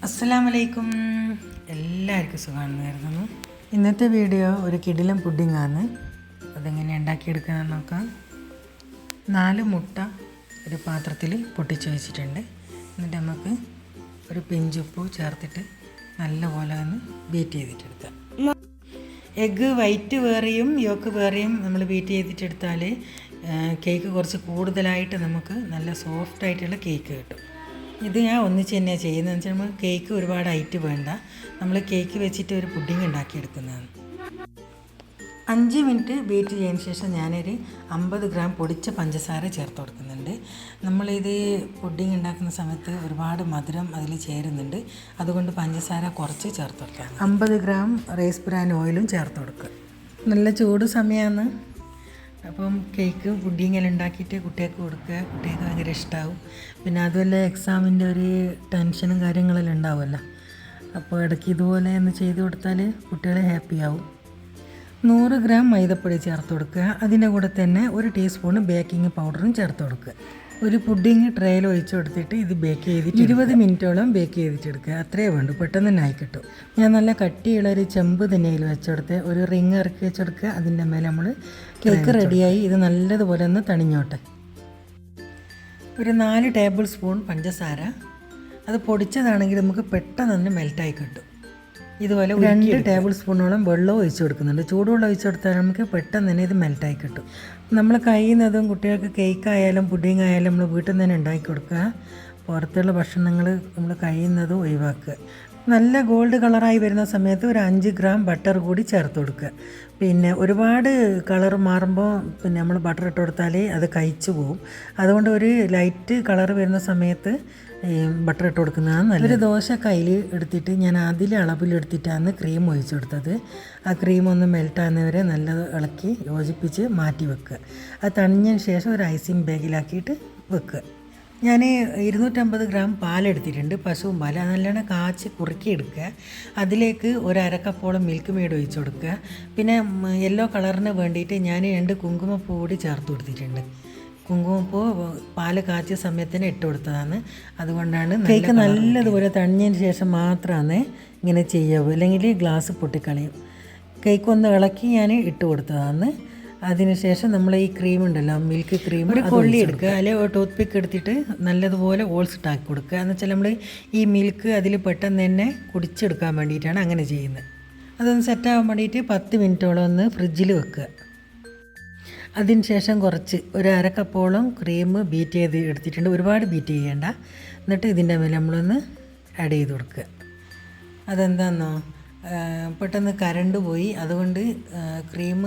അസ്സലാമലൈക്കും. എല്ലാവർക്കും സുഖമാണെന്ന് കരുതുന്നു. ഇന്നത്തെ വീഡിയോ ഒരു കിടിലം പുഡിങ്ങാണ്. അതെങ്ങനെ ഉണ്ടാക്കിയെടുക്കാമെന്ന് നോക്കാം. 4 മുട്ട ഒരു പാത്രത്തിൽ പൊട്ടിച്ച് വെച്ചിട്ടുണ്ട്. എന്നിട്ട് നമുക്ക് ഒരു പിഞ്ചുപ്പ് ചേർത്തിട്ട് നല്ലപോലെ ഒന്ന് ബീറ്റ് ചെയ്തിട്ടെടുക്കാം. എഗ്ഗ് വൈറ്റ് വേറെയും യോക്ക് വേറെയും നമ്മൾ ബീറ്റ് ചെയ്തിട്ടെടുത്താൽ കേക്ക് കുറച്ച് കൂടുതലായിട്ട് നമുക്ക് നല്ല സോഫ്റ്റായിട്ടുള്ള കേക്ക് കിട്ടും. ഇത് ഞാൻ ഒന്നിച്ച് തന്നെയാണ് ചെയ്യുന്നതെന്ന് വെച്ചാൽ നമ്മൾ കേക്ക് ഒരുപാട് ഹൈറ്റ് വേണ്ട. നമ്മൾ കേക്ക് വെച്ചിട്ട് ഒരു പുഡിങ് ഉണ്ടാക്കിയെടുക്കുന്നതാണ്. 5 മിനിറ്റ് ബീറ്റ് ചെയ്തതിന് ശേഷം ഞാനൊരു 50 ഗ്രാം പൊടിച്ച പഞ്ചസാര ചേർത്ത് കൊടുക്കുന്നുണ്ട്. നമ്മളിത് പുഡിങ് ഉണ്ടാക്കുന്ന സമയത്ത് ഒരുപാട് മധുരം അതിൽ ചേരുന്നുണ്ട്. അതുകൊണ്ട് പഞ്ചസാര കുറച്ച് ചേർത്ത് കൊടുക്കാം. 50 ഗ്രാം റൈസ് ബ്രാൻ ഓയിലും ചേർത്ത് കൊടുക്കുക. നല്ല ചൂട് സമയമാണ്. അപ്പം കേക്ക് പുഡിങ്ങെല്ലാം ഉണ്ടാക്കിയിട്ട് കുട്ടികൾക്ക് കൊടുക്കുക. കുട്ടികൾക്ക് ഭയങ്കര ഇഷ്ടമാവും. പിന്നെ അതുപോലെ എക്സാമിൻ്റെ ഒരു ടെൻഷനും കാര്യങ്ങളെല്ലാം ഉണ്ടാവുമല്ലോ. അപ്പോൾ ഇടയ്ക്ക് ഇതുപോലെ ഒന്ന് ചെയ്ത് കൊടുത്താൽ കുട്ടികൾ ഹാപ്പിയാവും. 100 ഗ്രാം മൈദപ്പൊടി ചേർത്ത് കൊടുക്കുക. അതിൻ്റെ കൂടെ തന്നെ 1 ടീസ്പൂൺ ബേക്കിംഗ് പൗഡറും ചേർത്ത് കൊടുക്കുക. ഒരു പുഡിങ് ട്രേയിൽ ഒഴിച്ച് കൊടുത്തിട്ട് ഇത് ബേക്ക് ചെയ്തിട്ട് 20 മിനിറ്റോളം ബേക്ക് ചെയ്തിട്ടെടുക്കുക. അത്രയേ വേണ്ടൂ, പെട്ടെന്ന് തന്നെ ആയി കിട്ടും. ഞാൻ നല്ല കട്ടിയുള്ള ഒരു ചെമ്പ് തന്നെയിൽ വെച്ചെടുത്ത് ഒരു റിങ് ഇറക്കി വെച്ചെടുക്കുക. അതിൻ്റെ മേലെ നമ്മൾ കേക്ക് റെഡിയായി. ഇത് നല്ലതുപോലെ ഒന്ന് തണിഞ്ഞോട്ടെ. ഒരു 4 ടേബിൾ സ്പൂൺ പഞ്ചസാര, അത് പൊടിച്ചതാണെങ്കിൽ നമുക്ക് പെട്ടെന്ന് തന്നെ മെൽറ്റായി കിട്ടും. ഇതുപോലെ 2 ടേബിൾ സ്പൂണോളം വെള്ളം ഒഴിച്ച് കൊടുക്കുന്നുണ്ട്. ചൂടുവെള്ളം ഒഴിച്ച് കൊടുത്താൽ നമുക്ക് പെട്ടെന്ന് തന്നെ ഇത് മെൽറ്റായി കിട്ടും. നമ്മൾ കഴിയുന്നതും കുട്ടികൾക്ക് കേക്കായാലും പുഡിങ് ആയാലും നമ്മൾ വീട്ടിൽ നിന്ന് തന്നെ ഉണ്ടാക്കി കൊടുക്കുക. പുറത്തുള്ള ഭക്ഷണങ്ങൾ നമ്മൾ കഴിയുന്നതും ഒഴിവാക്കുക. നല്ല ഗോൾഡ് കളറായി വരുന്ന സമയത്ത് ഒരു 5 ഗ്രാം ബട്ടർ കൂടി ചേർത്ത് കൊടുക്കുക. പിന്നെ ഒരുപാട് കളർ മാറുമ്പോൾ പിന്നെ നമ്മൾ ബട്ടർ ഇട്ട് കൊടുത്താൽ അത് കഴിച്ചു പോകും. അതുകൊണ്ട് ഒരു ലൈറ്റ് കളർ വരുന്ന സമയത്ത് ബട്ടർ ഇട്ട് കൊടുക്കുന്നതാണ് നല്ലത്. ഒരു ദോശ കയ്യിൽ എടുത്തിട്ട് ഞാൻ അതിൽ അളവിലെടുത്തിട്ടാണ് ക്രീം ഒഴിച്ചു കൊടുത്തത്. ആ ക്രീം ഒന്ന് മെൽട്ടാകുന്നവരെ നല്ലത് ഇളക്കി യോജിപ്പിച്ച് മാറ്റി വെക്കുക. അത് തണിഞ്ഞതിന് ശേഷം ഒരു ഐസിങ് ബാഗിലാക്കിയിട്ട് വെക്കുക. ഞാൻ 250 ഗ്രാം പാലെടുത്തിട്ടുണ്ട്, പശുവും പാൽ. അത് നല്ലോണം കാച്ചി കുറുക്കി എടുക്കുക. അതിലേക്ക് ഒരു അരക്കപ്പോളം മിൽക്ക് മെയ്ഡ് ഒഴിച്ച് കൊടുക്കുക. പിന്നെ യെല്ലോ കളറിന് വേണ്ടിയിട്ട് ഞാൻ 2 കുങ്കുമപ്പൂ കൂടി ചേർത്ത് കൊടുത്തിട്ടുണ്ട്. കുങ്കുമപ്പൂ പാല് കാച്ചിയ സമയത്തിന് ഇട്ട് കൊടുത്തതാണ്. അതുകൊണ്ടാണ് കേക്ക് നല്ലതുപോലെ തണിഞ്ഞതിന് ശേഷം മാത്രമാണ് ഇങ്ങനെ ചെയ്യാവൂ, അല്ലെങ്കിൽ ഗ്ലാസ് പൊട്ടിക്കളയും. കേക്ക് ഒന്ന് ഇളക്കി ഞാൻ ഇട്ട് കൊടുത്തതാണ്. അതിനുശേഷം നമ്മൾ ഈ ക്രീം ഉണ്ടല്ലോ, മിൽക്ക് ക്രീം, ഒരു കൊള്ളി എടുക്കുക. അല്ലെങ്കിൽ ടൂത്ത് പിക്ക് എടുത്തിട്ട് നല്ലതുപോലെ ഓൾസ് ഇട്ടാക്കി കൊടുക്കുക. എന്ന് വെച്ചാൽ നമ്മൾ ഈ മിൽക്ക് അതിൽ പെട്ടെന്ന് തന്നെ കുടിച്ചെടുക്കാൻ വേണ്ടിയിട്ടാണ് അങ്ങനെ ചെയ്യുന്നത്. അതൊന്ന് സെറ്റാകാൻ വേണ്ടിയിട്ട് 10 മിനിറ്റോളം ഒന്ന് ഫ്രിഡ്ജിൽ വെക്കുക. അതിന് ശേഷം കുറച്ച് ഒരു അരക്കപ്പോളം ക്രീം ബീറ്റ് ചെയ്ത് എടുത്തിട്ടുണ്ട്. ഒരുപാട് ബീറ്റ് ചെയ്യേണ്ട. എന്നിട്ട് ഇതിൻ്റെ മേലെ നമ്മളൊന്ന് ആഡ് ചെയ്ത് കൊടുക്കുക. അതെന്താണെന്നോ, പെട്ടെന്ന് കറണ്ട് പോയി. അതുകൊണ്ട് ക്രീം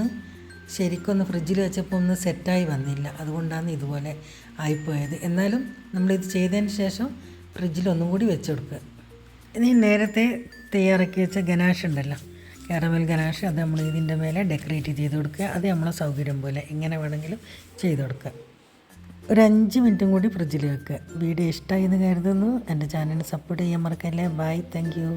ശരിക്കൊന്ന് ഫ്രിഡ്ജിൽ വെച്ചപ്പോൾ ഒന്ന് സെറ്റായി വന്നില്ല. അതുകൊണ്ടാണ് ഇതുപോലെ ആയിപ്പോയത്. എന്നാലും നമ്മളിത് ചെയ്തതിന് ശേഷം ഫ്രിഡ്ജിൽ ഒന്നും കൂടി വെച്ച് കൊടുക്കുക. ഇനി നേരത്തെ തയ്യാറാക്കി വെച്ച ഗനാഷ് ഉണ്ടല്ലോ, കാരമൽ ഗനാഷ്, അത് നമ്മൾ ഇതിൻ്റെ മേലെ ഡെക്കറേറ്റ് ചെയ്ത് കൊടുക്കുക. അത് നമ്മളെ സൗകര്യം പോലെ എങ്ങനെ വേണമെങ്കിലും ചെയ്ത് കൊടുക്കുക. ഒരു 5 മിനിറ്റും കൂടി ഫ്രിഡ്ജിൽ വെക്കുക. വീഡിയോ ഇഷ്ടമായി എന്ന് കരുതുന്നു. എൻ്റെ ചാനൽ സപ്പോർട്ട് ചെയ്യാൻ മറക്കല്ലേ. Bye, thank U.